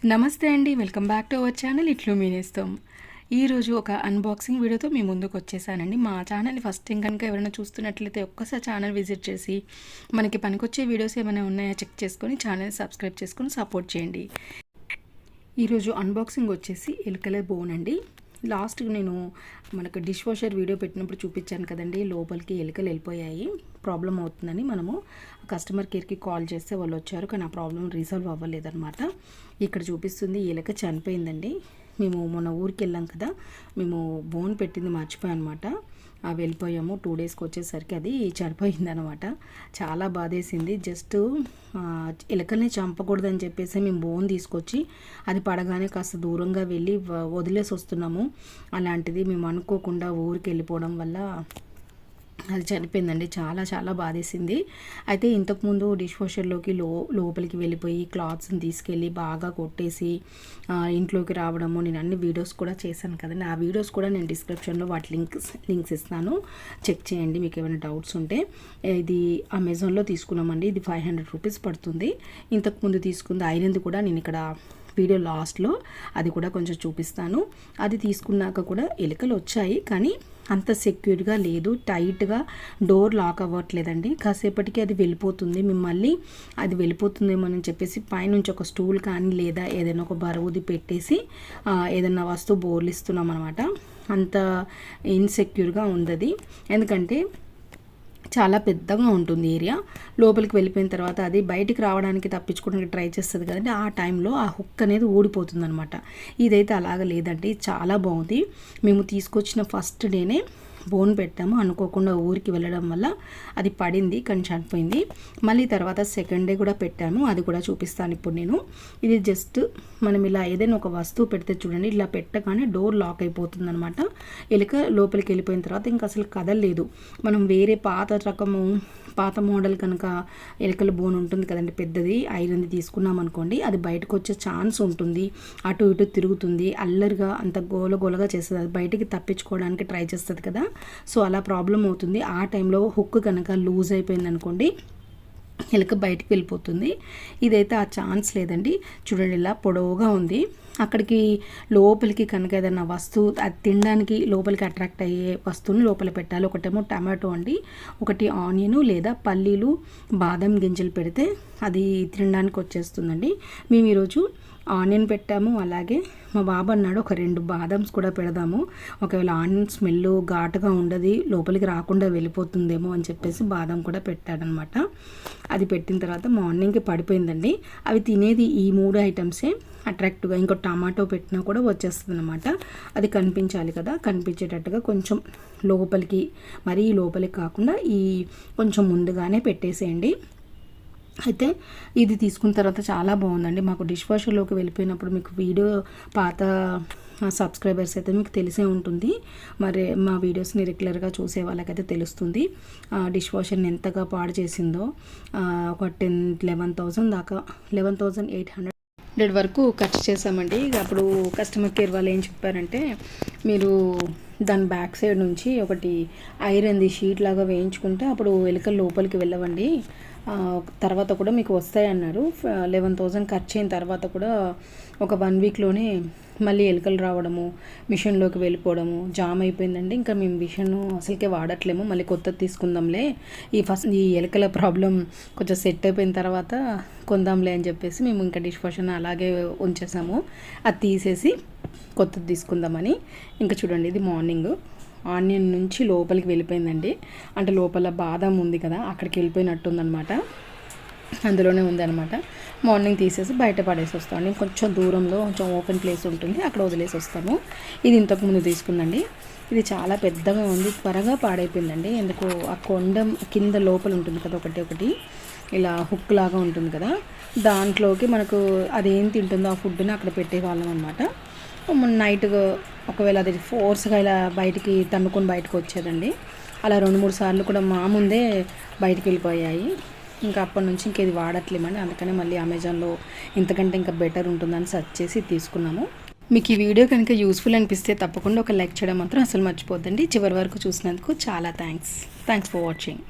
నమస్తే అండి, welcome back to our channel ఇట్లు మీనేస్తాం. ఈరోజు ఒక అన్బాక్సింగ్ వీడియోతో మీ ముందుకు వచ్చేసానండి. మా ఛానల్ని ఫస్ట్ టైం కనుక ఎవరైనా చూస్తున్నట్లయితే ఒక్కసారి ఛానల్ విజిట్ చేసి మనకి పనికొచ్చే వీడియోస్ ఏమైనా ఉన్నాయో చెక్ చేసుకొని ఛానల్ సబ్స్క్రైబ్ చేసుకొని సపోర్ట్ చేయండి. ఈరోజు అన్బాక్సింగ్ వచ్చేసి ఎలుకల బోన్ అండి. లాస్ట్కి నేను మనకు డిష్ వాషర్ వీడియో పెట్టినప్పుడు చూపించాను కదండి, లోపలికి ఎలుకలు వెళ్ళిపోయాయి, ప్రాబ్లం అవుతుందని మనము కస్టమర్ కేర్కి కాల్ చేస్తే వాళ్ళు వచ్చారు, కానీ ఆ ప్రాబ్లం రీసాల్వ్ అవ్వలేదన్నమాట. ఇక్కడ చూపిస్తుంది ఎలుక చనిపోయిందండి. మేము మొన్న ఊరికి వెళ్ళాం కదా, మేము బోన్ పెట్టింది మర్చిపోయాం అనమాట. వెళ్ళిపోయాము 2 డేస్కి వచ్చేసరికి అది చనిపోయింది అనమాట. చాలా బాధేసింది. జస్ట్ ఎలుకల్ని చంపకూడదని చెప్పేసి మేము బోన్ తీసుకొచ్చి అది పడగానే కాస్త దూరంగా వెళ్ళి వదిలేసి వస్తున్నాము. అలాంటిది మేము అనుకోకుండా ఊరికి వెళ్ళిపోవడం వల్ల అది చనిపోయిందండి. చాలా చాలా బాధేసింది. అయితే ఇంతకుముందు డిష్ వాషర్లోకి లోపలికి వెళ్ళిపోయి క్లాత్స్ని తీసుకెళ్ళి బాగా కొట్టేసి ఇంట్లోకి రావడము నేను అన్ని వీడియోస్ కూడా చేశాను కదండి. ఆ వీడియోస్ కూడా నేను డిస్క్రిప్షన్లో వాటి లింక్స్ ఇస్తాను, చెక్ చేయండి మీకు ఏమైనా డౌట్స్ ఉంటే. ఇది అమెజాన్లో తీసుకున్నామండి. ఇది 500 రూపీస్ పడుతుంది. ఇంతకుముందు తీసుకుంది ఐరన్ది కూడా నేను ఇక్కడ వీడియో లాస్ట్లో అది కూడా కొంచెం చూపిస్తాను. అది తీసుకున్నాక కూడా ఎలుకలు వచ్చాయి, కానీ అంత సెక్యూర్గా లేదు, టైట్గా డోర్ లాక్ అవ్వట్లేదండి. కాసేపటికి అది వెళ్ళిపోతుంది. మిమ్మల్ని అది వెళ్ళిపోతుందేమో అని చెప్పేసి పైనుంచి ఒక స్టూల్ కానీ లేదా ఏదైనా ఒక బరువుది పెట్టేసి ఏదైనా వస్తువు బోర్లిస్తున్నాం అనమాట. అంత ఇన్సెక్యూర్గా ఉంది. ఎందుకంటే చాలా పెద్దగా ఉంటుంది ఏరియా. లోపలికి వెళ్ళిపోయిన తర్వాత అది బయటికి రావడానికి తప్పించుకోవడానికి ట్రై చేస్తుంది కదండి, ఆ టైంలో ఆ హుక్ అనేది ఊడిపోతుంది అనమాట. ఇదైతే అలాగ లేదండి, చాలా బాగుంది. మేము తీసుకొచ్చిన ఫస్ట్ డేనే బోన్ పెట్టాము. అనుకోకుండా ఊరికి వెళ్ళడం వల్ల అది పడింది, కానీ చనిపోయింది. మళ్ళీ తర్వాత సెకండ్ డే కూడా పెట్టాము, అది కూడా చూపిస్తాను ఇప్పుడు నేను. ఇది జస్ట్ మనం ఇలా ఏదైనా ఒక వస్తువు పెడితే చూడండి, ఇలా పెట్టగానే డోర్ లాక్ అయిపోతుంది అనమాట. ఎలుక లోపలికి వెళ్ళిపోయిన తర్వాత ఇంకా అసలు కదలలేదు. మనం వేరే పాత మోడల్ కనుక ఎలుకల బోన్ ఉంటుంది కదండి, పెద్దది ఐరన్ది తీసుకున్నాం అనుకోండి, అది బయటకు వచ్చే ఛాన్స్ ఉంటుంది. అటు ఇటు తిరుగుతుంది, అల్లరిగా అంత గోలగోలగా చేస్తుంది, అది బయటికి తప్పించుకోవడానికి ట్రై చేస్తుంది కదా. సో అలా ప్రాబ్లం అవుతుంది. ఆ టైంలో హుక్ కనుక లూజ్ అయిపోయింది అనుకోండి, ఎలుక బయటికి వెళ్ళిపోతుంది. ఇదైతే ఆ ఛాన్స్ లేదండి. చూడండి ఇలా పొడవుగా ఉంది. అక్కడికి లోపలికి కనుక ఏదైనా వస్తువు అది తినడానికి లోపలికి అట్రాక్ట్ అయ్యే వస్తువుని లోపల పెట్టాలి. ఒకటేమో టమాటో అండి, ఒకటి ఆనియన్ లేదా పల్లీలు బాదం గింజలు పెడితే అది తినడానికి వచ్చేస్తుందండి. మేము ఈరోజు ఆనియన్ పెట్టాము. అలాగే మా బాబు అన్నాడు ఒక 2 బాదమ్స్ కూడా పెడదాము, ఒకవేళ ఆనియన్ స్మెల్ ఘాటుగా ఉండదు, లోపలికి రాకుండా వెళ్ళిపోతుందేమో అని చెప్పేసి బాదం కూడా పెట్టాడనమాట. అది పెట్టిన తర్వాత మార్నింగ్కి పడిపోయిందండి. అవి తినేది ఈ 3 ఐటమ్సే అట్రాక్టివ్గా. ఇంకో టమాటో పెట్టినా కూడా వచ్చేస్తుంది అనమాట. అది కనిపించాలి కదా, కనిపించేటట్టుగా కొంచెం లోపలికి, మరీ లోపలికి కాకుండా ఈ కొంచెం ముందుగానే పెట్టేసేయండి. అయితే ఇది తీసుకున్న తర్వాత చాలా బాగుందండి. మాకు డిష్ వాషర్లోకి వెళ్ళిపోయినప్పుడు మీకు వీడియో పాత సబ్స్క్రైబర్స్ అయితే మీకు తెలిసే ఉంటుంది, మరి మా వీడియోస్ని రెగ్యులర్గా చూసే వాళ్ళకైతే తెలుస్తుంది డిష్ వాషర్ని ఎంతగా పాడు చేసిందో. ఒక 11,000 దాకా 11,800 వరకు ఖర్చు చేసామండి. అప్పుడు కస్టమర్ కేర్ వాళ్ళు ఏం చెప్పారంటే, మీరు దాని బ్యాక్ సైడ్ నుంచి ఒకటి ఐరన్ది షీట్ లాగా వేయించుకుంటే అప్పుడు ఎలుకలు లోపలికి వెళ్ళవండి, తర్వాత కూడా మీకు వస్తాయి అన్నారు. 11,000 ఖర్చు అయిన తర్వాత కూడా ఒక 1 వీక్లోనే మళ్ళీ ఎలుకలు రావడము, మిషన్లోకి వెళ్ళిపోవడము జామ్ అయిపోయిందండి. ఇంకా మేము మిషన్ అసలుకే వాడట్లేము, మళ్ళీ కొత్తది తీసుకుందాంలే, ఈ ఎలుకల ప్రాబ్లం కొంచెం సెట్ అయిపోయిన తర్వాత కొందాంలే అని చెప్పేసి మేము ఇంకా డిష్ వాషర్ని అలాగే ఉంచేసాము. అది తీసేసి కొత్తది తీసుకుందామని. ఇంకా చూడండి, ఇది మార్నింగ్ ఆనియన్ నుంచి లోపలికి వెళ్ళిపోయిందండి. అంటే లోపల బాదం ఉంది కదా, అక్కడికి వెళ్ళిపోయినట్టుందనమాట, అందులోనే ఉందన్నమాట. మార్నింగ్ తీసేసి బయట పడేసి వస్తామండి. కొంచెం దూరంలో కొంచెం ఓపెన్ ప్లేస్ ఉంటుంది, అక్కడ వదిలేసి వస్తాము. ఇది ఇంతకుముందు తీసుకుందండి. ఇది చాలా పెద్దగా ఉంది, త్వరగా పాడైపోయిందండి. ఎందుకు ఆ కొండ కింద లోపల ఉంటుంది కదా, ఒకటి ఇలా హుక్ లాగా ఉంటుంది కదా, దాంట్లోకి మనకు అదేం తింటుందో ఆ ఫుడ్ని అక్కడ పెట్టేవాళ్ళం అనమాట. నైట్ ఒకవేళ అది ఫోర్స్గా ఇలా బయటికి తన్నుకొని బయటకు వచ్చేదండి. అలా 2-3 సార్లు కూడా మా ముందే బయటికి వెళ్ళిపోయాయి. ఇంకా అప్పటి నుంచి ఇంకేది వాడట్లేమండి. అందుకనే మళ్ళీ అమెజాన్లో ఇంతకంటే ఇంకా బెటర్ ఉంటుందని సెర్చ్ చేసి తీసుకున్నాము. మీకు ఈ వీడియో కనుక యూస్ఫుల్ అనిపిస్తే తప్పకుండా ఒక లైక్ చేయడం మాత్రం అసలు మర్చిపోద్దండి. చివరి వరకు చూసినందుకు చాలా థ్యాంక్స్ ఫర్ వాచింగ్.